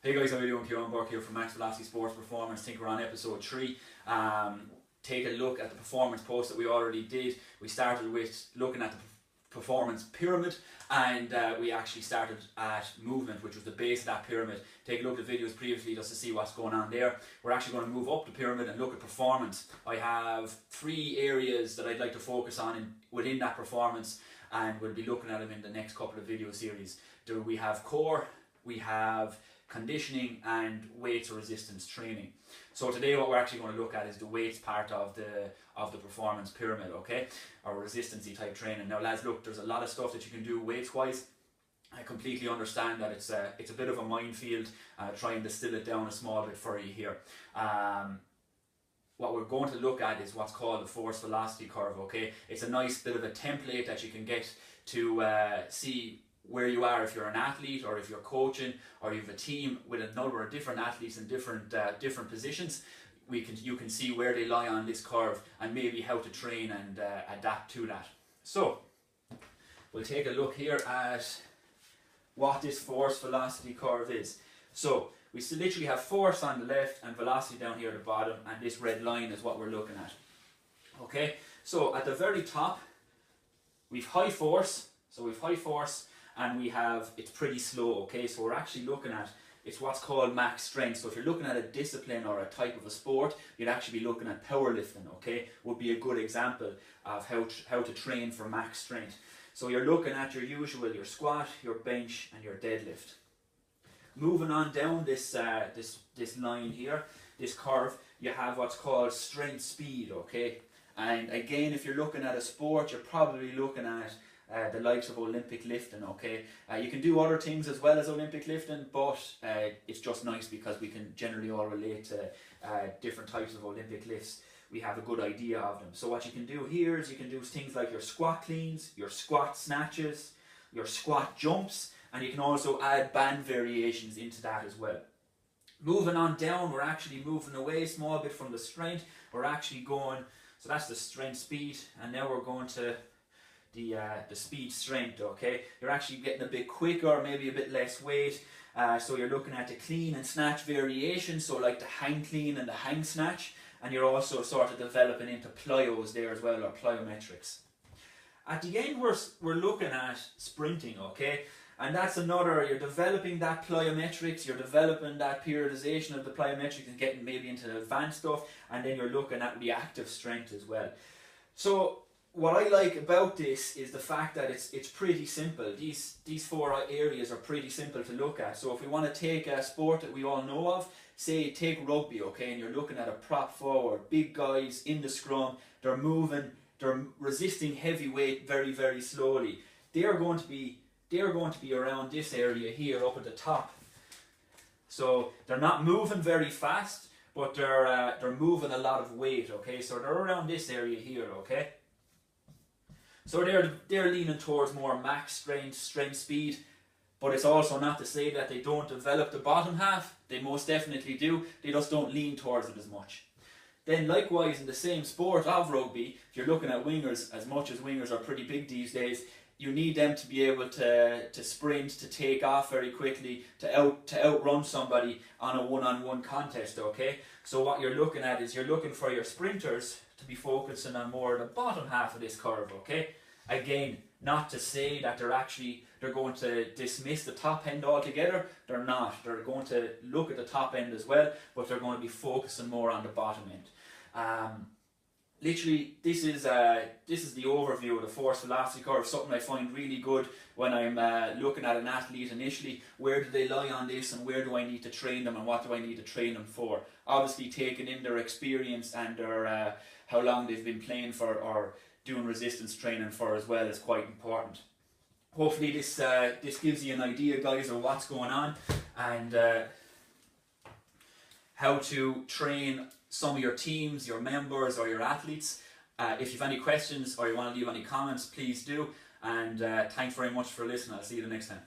Hey guys, how are you doing? Kieran Burke here from Max Velocity Sports Performance. I think we're on episode 3. Take a look at the performance post that we already did. We started with looking at the performance pyramid, and we actually started at movement, which was the base of that pyramid. Take a look at the videos previously just to see what's going on there. We're actually going to move up the pyramid and look at performance. I have 3 areas that I'd like to focus on within that performance, and we'll be looking at them in the next couple of video series. We have core, we have conditioning, and weights or resistance training. So today what we're actually going to look at is the weights part of the performance pyramid, okay, or resistancy type training. Now lads, look, there's a lot of stuff that you can do weights wise. I completely understand that it's a bit of a minefield. Try and distill it down a small bit for you here. What we're going to look at is what's called the force velocity curve, okay. It's a nice bit of a template that you can get to see where you are if you're an athlete, or if you're coaching, or you have a team with a number of different athletes in different positions. You can see where they lie on this curve and maybe how to train and adapt to that. So we'll take a look here at what this force velocity curve is. So we still literally have force on the left and velocity down here at the bottom, and this red line is what we're looking at. Okay, so at the very top we've high force, and we have, it's pretty slow, okay, so we're actually looking at, it's what's called max strength. So if you're looking at a discipline or a type of a sport, you'd actually be looking at powerlifting, okay, would be a good example of how to train for max strength. So you're looking at your squat, your bench, and your deadlift. Moving on down this line here, this curve, you have what's called strength speed, okay, and again, if you're looking at a sport, you're probably looking at the likes of Olympic lifting, okay. You can do other things as well as Olympic lifting, but it's just nice because we can generally all relate to different types of Olympic lifts. We have a good idea of them. So what you can do here is you can do things like your squat cleans, your squat snatches, your squat jumps, and you can also add band variations into that as well. Moving on down, we're actually moving away a small bit from the strength. We're actually going, so that's the strength speed, and now we're going to the speed strength, okay. You're actually getting a bit quicker, maybe a bit less weight, so you're looking at the clean and snatch variation, so like the hang clean and the hang snatch, and you're also sort of developing into plyos there as well, or plyometrics. At the end we're looking at sprinting, okay, and that's another, you're developing that plyometrics, you're developing that periodization of the plyometrics and getting maybe into the advanced stuff, and then you're looking at reactive strength as well. So what I like about this is the fact that it's pretty simple. These 4 areas are pretty simple to look at. So if we want to take a sport that we all know of, say take rugby, okay, and you're looking at a prop forward, big guys in the scrum, they're moving, they're resisting heavy weight very, very slowly. They're going to be around this area here up at the top. So they're not moving very fast, but they're moving a lot of weight, okay. So they're around this area here, okay. So they're leaning towards more max strength speed, but it's also not to say that they don't develop the bottom half. They most definitely do. They just don't lean towards it as much. Then likewise in the same sport of rugby, if you're looking at wingers, as much as wingers are pretty big these days, you need them to be able to sprint, to take off very quickly, to outrun somebody on a one-on-one contest, okay? So what you're looking at is you're looking for your sprinters to be focusing on more the bottom half of this curve, okay? Again, not to say that they're going to dismiss the top end altogether. They're not. They're going to look at the top end as well, but they're going to be focusing more on the bottom end. Literally, this is the overview of the force velocity curve. Something I find really good when I'm looking at an athlete initially. Where do they lie on this, and where do I need to train them, and what do I need to train them for? Obviously, taking in their experience and their how long they've been playing for or doing resistance training for as well is quite important. Hopefully, this gives you an idea, guys, of what's going on and how to train some of your teams, your members, or your athletes. If you have any questions or you want to leave any comments, please do. And thanks very much for listening. I'll see you the next time.